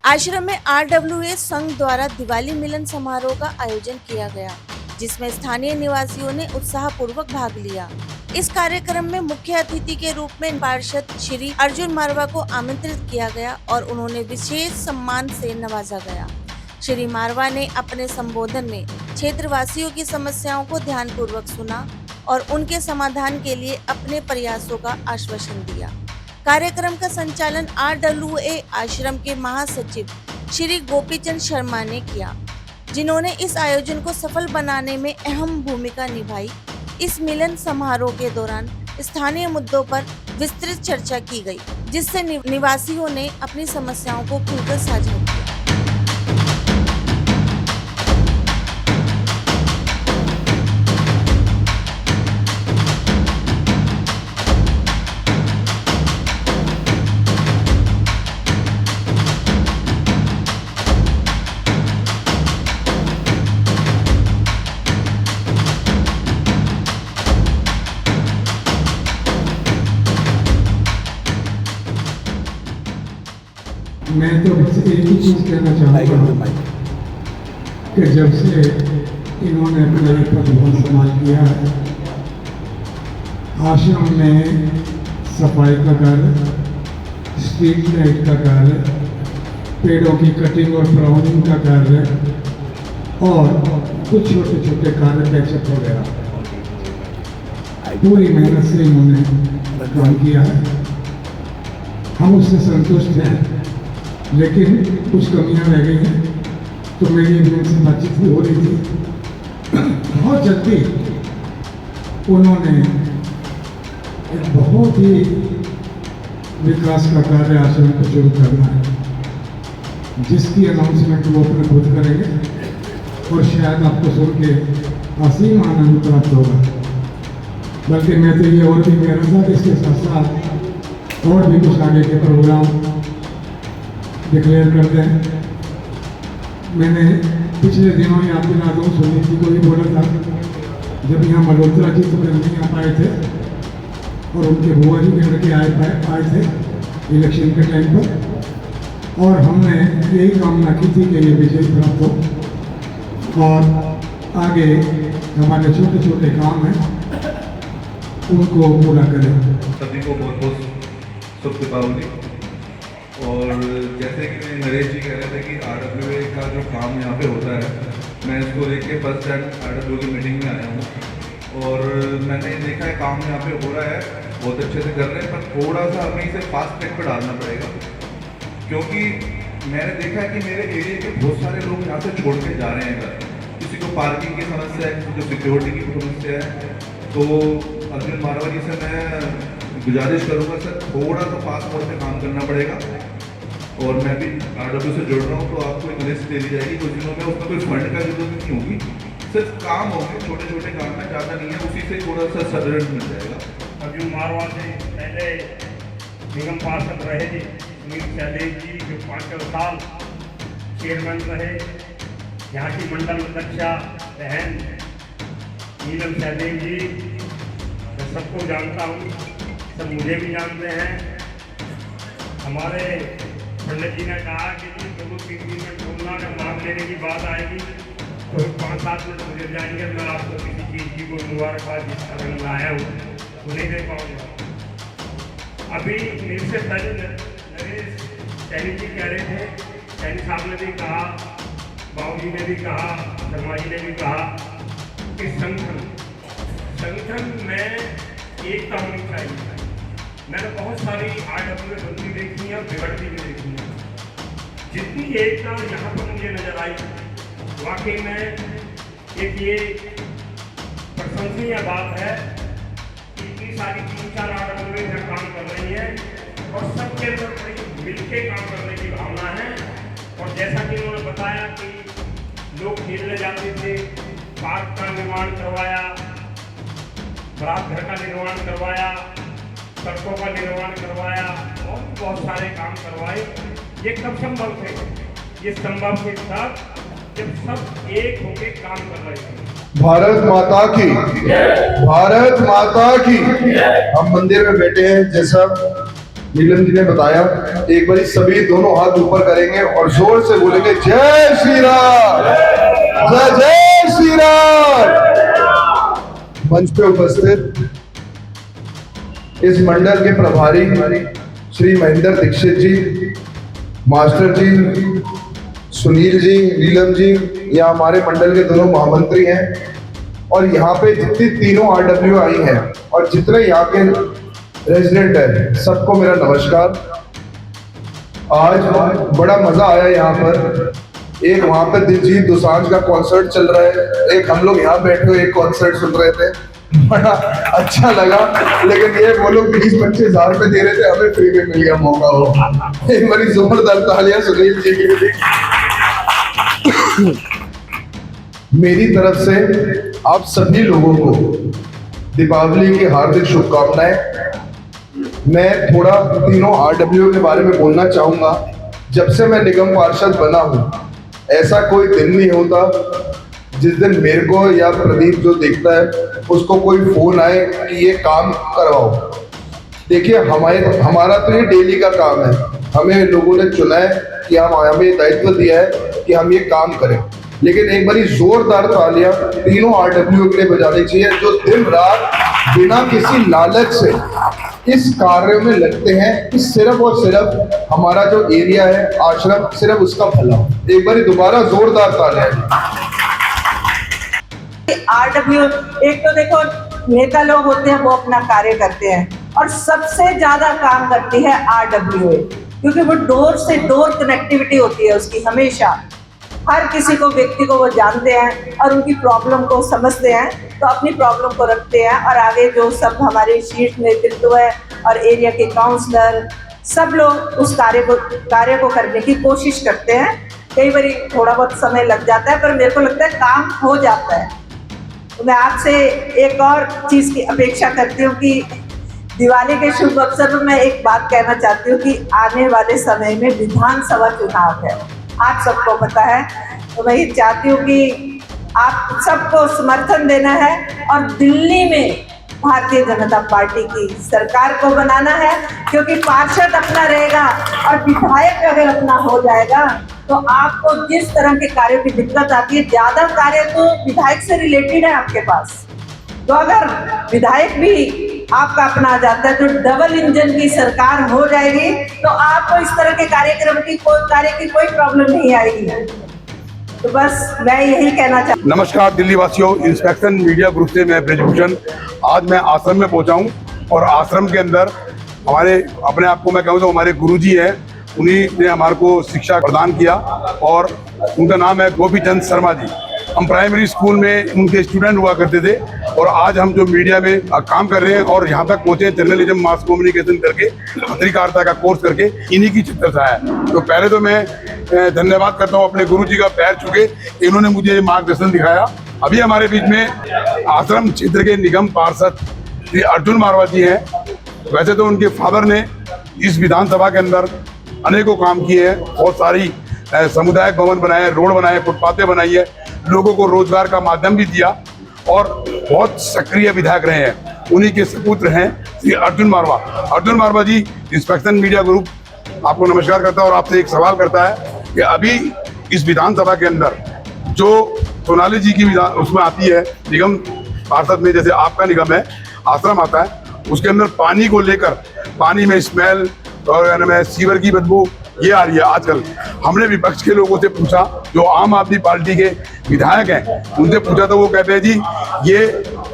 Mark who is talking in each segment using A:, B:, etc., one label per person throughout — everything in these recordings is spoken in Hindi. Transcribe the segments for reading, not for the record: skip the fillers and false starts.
A: आश्रम में RWA संघ द्वारा दिवाली मिलन समारोह का आयोजन किया गया, जिसमें स्थानीय निवासियों ने उत्साहपूर्वक भाग लिया। इस कार्यक्रम में मुख्य अतिथि के रूप में पार्षद श्री अर्जुन मारवा को आमंत्रित किया गया और उन्होंने विशेष सम्मान से नवाजा गया। श्री मारवा ने अपने संबोधन में क्षेत्रवासियों की समस्याओं को ध्यानपूर्वक सुना और उनके समाधान के लिए अपने प्रयासों का आश्वासन दिया। कार्यक्रम का संचालन RWA आश्रम के महासचिव श्री गोपीचंद शर्मा ने किया, जिन्होंने इस आयोजन को सफल बनाने में अहम भूमिका निभाई। इस मिलन समारोह के दौरान स्थानीय मुद्दों पर विस्तृत चर्चा की गई, जिससे निवासियों ने अपनी समस्याओं को खुलकर साझा किया।
B: मैं तो बस एक ही चीज़ कहना चाहूँगा कि जब से इन्होंने अपने पद संभाल किया है, आश्रम में सफाई का कार्य, स्ट्रीट लाइट का कार्य, पेड़ों की कटिंग और प्राउनिंग का कार्य और कुछ छोटे छोटे कार्य पैचअप वगैरह पूरी मेहनत से इन्होंने काम किया है। हम उससे संतुष्ट हैं, लेकिन कुछ कमियां रह गई हैं। तो मेरी उनसे बातचीत भी हो रही थी। बहुत जल्दी उन्होंने एक बहुत ही विकास का कार्य आश्रम को शुरू करना है, जिसकी अनाउंसमेंट वो अपने खुद करेंगे और शायद आपको सुन के असीम आनंद प्राप्त होगा। बल्कि मैं तो ये और भी कह रहा था कि इसके साथ साथ और भी कुछ आगे के प्रोग्राम डिक्लेयर करते हैं। मैंने पिछले दिनों ही आपके नादों सुनी थी को भी बोला था, जब यहाँ मल्होत्रा जी तो यहाँ आए थे और उनके बुआ जी के लड़के आए थे इलेक्शन के टाइम पर, और हमने यही कामना की थी कि ये विजय प्राप्त हो और आगे हमारे छोटे छोटे काम हैं उनको पूरा करें।
C: सभी को बहुत बहुत शुभ दीपावली। और जैसे कि नरेश जी कह रहे थे कि RWA का जो काम यहाँ पे होता है, मैं इसको लेके फर्स्ट टाइम RWA की मीटिंग में आया हूँ और मैंने देखा है काम यहाँ पे हो रहा है, बहुत अच्छे से कर रहे हैं, पर थोड़ा सा हमें इसे फास्ट ट्रैक पर डालना पड़ेगा, क्योंकि मैंने देखा है कि मेरे एरिया के बहुत सारे लोग यहाँ से छोड़ के जा रहे हैं घर। किसी को पार्किंग की समस्या है, किसी को सिक्योरिटी की समस्या है। तो अर्जुन मारवा जी से मैं गुजारिश करूँगा सर, थोड़ा सा फास्ट मोड पे काम करना पड़ेगा। और मैं भी RWA से जुड़ रहा हूँ, तो आपको एक लिस्ट दे दी जाएगी कुछ दिनों में। उसमें कोई फंड का जरूरत नहीं होगी, सिर्फ काम होंगे, छोटे छोटे काम में, ज़्यादा नहीं है, उसी से थोड़ा सा सदरण मिल जाएगा।
D: अर्जुन मारवा से पहले निगम पार्षद रहे थे सुनील सहदेव जी, जो 5 साल चेयरमैन रहे। यहाँ की मंडल अध्यक्षा बहन नीलम सहदेव जी, मैं सबको जानता हूँ, सब मुझे भी जानते हैं। हमारे पंडित जी ने कहा कि 2-3 मिनट बोलना, अगर नाम लेने की बात आएगी तो 5-7 मिनट मुझे जाएंगे। मैं आपको किसी चीज़ की को मुबारकबाद जिस कारण में आया हूँ वो नहीं दे पाऊँगा। अभी मेरे से पहले नरेश सैनी जी कह रहे थे, सैनी साहब ने भी कहा, बाबू जी ने भी कहा, शर्मा जी ने भी कहा कि संगठन में एकता होनी चाहिए। मैंने बहुत सारी RWA बनती देखी है और बिगड़ती भी देखी है। जितनी एकता यहाँ पर मुझे नजर आई, वाकई में एक ये प्रशंसनीय बात है कि इतनी सारी 3-4 RWA का काम कर रही है और सबके अंदर बड़ी मिलके काम करने की भावना है। और जैसा कि उन्होंने बताया कि लोग खेलने जाते थे, पार्क का निर्माण करवाया, बरात घर का निर्माण करवाया, सड़कों का निर्माण करवाया और बहुत सारे काम करवाए। ये कब संभव थे? ये संभव थे तब जब सब एक होकर काम कर रहे थे।
E: भारत माता की, भारत माता की। हम मंदिर में बैठे हैं, जैसा नीलम जी ने बताया। एक बार सभी दोनों हाथ ऊपर करेंगे और जोर से बोलेंगे जय श्री राम, जय जय श्री राम। मंच पे उपस्थित इस मंडल के प्रभारी श्री महेंद्र दीक्षित जी, मास्टर जी, सुनील जी, नीलम जी, यह हमारे मंडल के दोनों महामंत्री हैं। और यहाँ पे जितनी तीनों RW आई हैं और जितने यहाँ के रेजिडेंट हैं, सबको मेरा नमस्कार। आज बड़ा मजा आया यहाँ पर। एक वहाँ पे दिलजीत दोसांझ का कॉन्सर्ट चल रहा है, एक हम लोग यहाँ बैठे हुए एक कॉन्सर्ट सुन रहे थे, बड़ा अच्छा लगा। लेकिन ये वो लोग 20-25 हजार रुपए दे रहे थे, हमें फ्री में मिल गया मौका। हो एक बड़ी जोरदार तालियां सुनील जी के लिए। मेरी तरफ से आप सभी लोगों को दीपावली की हार्दिक शुभकामनाएं। मैं थोड़ा तीनों RW के बारे में बोलना चाहूंगा। जब से मैं निगम पार्षद बना हूं, ऐसा कोई दिन नहीं होता जिस दिन मेरे को या प्रदीप जो देखता है उसको कोई फोन आए कि ये काम करवाओ। देखिए हमारा तो ये डेली का काम है। हमें लोगों ने चुना है कि हमें दायित्व दिया है कि हम ये काम करें। लेकिन एक बारी जोरदार तालियां तीनों RW के लिए बजानी चाहिए, जो दिन रात बिना किसी लालच से इस कार्य में लगते हैं कि सिर्फ और सिर्फ हमारा जो एरिया है आश्रम, सिर्फ उसका भला हो। एक बारी दोबारा जोरदार तालियां।
F: RW एक तो देखो नेता लोग होते हैं, वो अपना कार्य करते हैं, और सबसे ज्यादा काम करती है RWA, क्योंकि वो डोर से डोर कनेक्टिविटी होती है उसकी। हमेशा हर किसी को, व्यक्ति को वो जानते हैं और उनकी प्रॉब्लम को समझते हैं, तो अपनी प्रॉब्लम को रखते हैं। और आगे जो सब हमारे शीर्ष नेतृत्व है और एरिया के काउंसलर, सब लोग उस कार्य को करने की कोशिश करते हैं। कई बार थोड़ा बहुत समय लग जाता है, पर मेरे को लगता है काम हो जाता है। तो मैं आपसे एक और चीज़ की अपेक्षा करती हूँ कि दिवाली के शुभ अवसर पर मैं एक बात कहना चाहती हूँ कि आने वाले समय में विधानसभा चुनाव है, आप सबको पता है। तो मैं ये चाहती हूँ कि आप सबको समर्थन देना है और दिल्ली में भारतीय जनता पार्टी की सरकार को बनाना है, क्योंकि पार्षद अपना रहेगा और विधायक अगर अपना हो जाएगा तो आपको जिस तरह के कार्यों की दिक्कत आती है, ज्यादा कार्य तो विधायक से रिलेटेड है आपके पास, तो अगर विधायक भी आपका अपना आ जाता है तो डबल इंजन की सरकार हो जाएगी, तो आपको इस तरह के कार्यक्रम की कोई प्रॉब्लम नहीं आएगी। तो बस मैं यही कहना चाहती हूँ।
G: नमस्कार दिल्ली वासियों, इंस्पेक्शन मीडिया ग्रुप से मैं ब्रजभूषण। आज मैं आश्रम में पहुंचा हूं और आश्रम के अंदर हमारे, अपने आप को मैं कहूँ तो हमारे गुरुजी हैं, उन्हीं ने हमारे को शिक्षा प्रदान किया और उनका नाम है गोपीचंद शर्मा जी। हम प्राइमरी स्कूल में उनके स्टूडेंट हुआ करते थे और आज हम जो मीडिया में काम कर रहे हैं और यहाँ तक पहुँचे जर्नलिज्म मास कम्युनिकेशन करके, पत्रकारिता का कोर्स करके, इन्हीं की चित्रता है। तो पहले तो मैं धन्यवाद करता हूँ अपने गुरुजी का, पैर छू के इन्होंने मुझे ये मार्गदर्शन दिखाया। अभी हमारे बीच में आश्रम क्षेत्र के निगम पार्षद श्री अर्जुन मारवा जी हैं। वैसे तो उनके फादर ने इस विधानसभा के अंदर अनेकों काम किए हैं, बहुत सारी सामुदायिक भवन बनाए, रोड बनाए, फुटपाथें बनाई है, लोगों को रोजगार का माध्यम भी दिया और बहुत सक्रिय विधायक रहे हैं। उन्हीं के सपुत्र हैं श्री अर्जुन मारवा। अर्जुन मारवा जी इंस्पेक्शन मीडिया ग्रुप आपको नमस्कार करता है और आपसे एक सवाल करता है कि अभी इस विधानसभा के अंदर जो सोनाली जी की उसमें आती है निगम पार्षद में, जैसे आपका निगम है, आश्रम आता है, उसके अंदर पानी को लेकर, पानी में स्मेल और सीवर की बदबू ये आ रही है आजकल। हमने विपक्ष के लोगों से पूछा, जो आम आदमी पार्टी के विधायक हैं, उनसे पूछा तो वो कहते हैं जी ये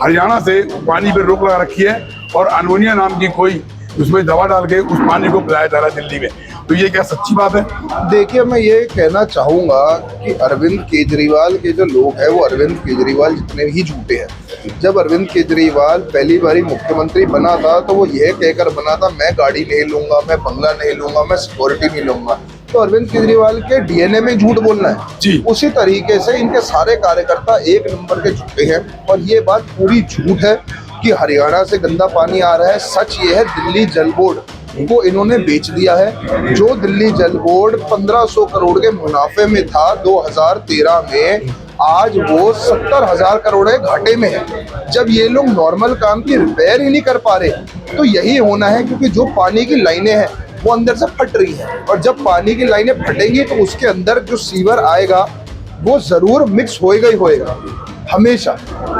G: हरियाणा से पानी पर रोक लगा रखी है और अनमोनिया नाम की कोई उसमें दवा डाल के उस पानी को पिलाया जा रहा है दिल्ली में। तो ये क्या सच्ची बात है?
E: देखिए, मैं ये कहना चाहूँगा कि अरविंद केजरीवाल के जो लोग हैं वो अरविंद केजरीवाल जितने ही झूठे हैं। जब अरविंद केजरीवाल पहली बारी मुख्यमंत्री बना था तो वो यह कहकर बना था मैं गाड़ी नहीं लूंगा, मैं बंगला नहीं लूंगा, मैं सिक्योरिटी नहीं लूंगा। तो अरविंद केजरीवाल के डीएनए में झूठ बोलना है
G: जी।
E: उसी तरीके से इनके सारे कार्यकर्ता एक नंबर के झूठे हैं और ये बात पूरी झूठ है कि हरियाणा से गंदा पानी आ रहा है। सच ये है, दिल्ली जल बोर्ड को इन्होंने बेच दिया है। जो दिल्ली जल बोर्ड 1500 करोड़ के मुनाफे में था 2013 में, आज वो 70,000 करोड़ के घाटे में है। जब ये लोग नॉर्मल काम की रिपेयर ही नहीं कर पा रहे तो यही होना है, क्योंकि जो पानी की लाइनें हैं वो अंदर से फट रही हैं, और जब पानी की लाइनें फटेंगी तो उसके अंदर जो सीवर आएगा वो जरूर मिक्स होएगा ही होएगा हमेशा।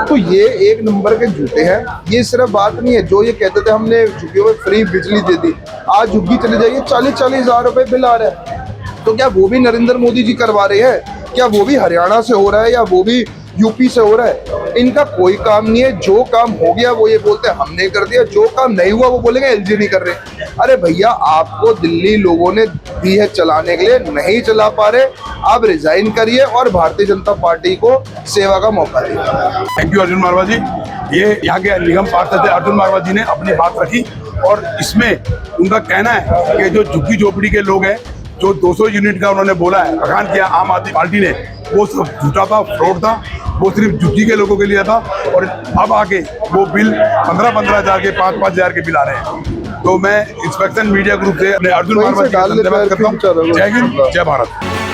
E: तो ये एक नंबर के झूठे हैं। ये सिर्फ बात नहीं है जो ये कहते थे हमने झुग्गियों में फ्री बिजली दे दी, आज झुग्गी चले जाइए 40-40 हज़ार रुपए बिल आ रहा है। तो क्या वो भी नरेंद्र मोदी जी करवा रहे हैं? क्या वो भी हरियाणा से हो रहा है या वो भी यूपी से हो रहा है? इनका कोई काम नहीं है। जो काम हो गया वो ये बोलते हैं हमने कर दिया, जो काम नहीं हुआ वो बोलेंगे एलजी नहीं कर रहे। अरे भैया, आपको दिल्ली लोगों ने दी है चलाने के लिए, नहीं चला पा रहे, आप रिजाइन करिए और भारतीय जनता पार्टी को सेवा का मौका दिए।
G: थैंक यू अर्जुन मारवा जी। ये यहाँ के निगम पार्षद अर्जुन मारवा जी ने अपनी बात रखी, और इसमें उनका कहना है कि जो झुग्गी झोपड़ी के लोग हैं, जो 200 यूनिट का उन्होंने बोला है, बखान किया आम आदमी पार्टी ने, वो सब झूठा था, फ्रॉड था, वो सिर्फ झुग्गी के लोगों के लिए था। और अब आके वो बिल 15-15 हज़ार के 5-5 हज़ार के बिल आ रहे हैं। तो मैं इंस्पेक्शन मीडिया ग्रुप से अपने अर्जुन मारवा जी को धन्यवाद करता हूँ। जय हिंद, जय भारत।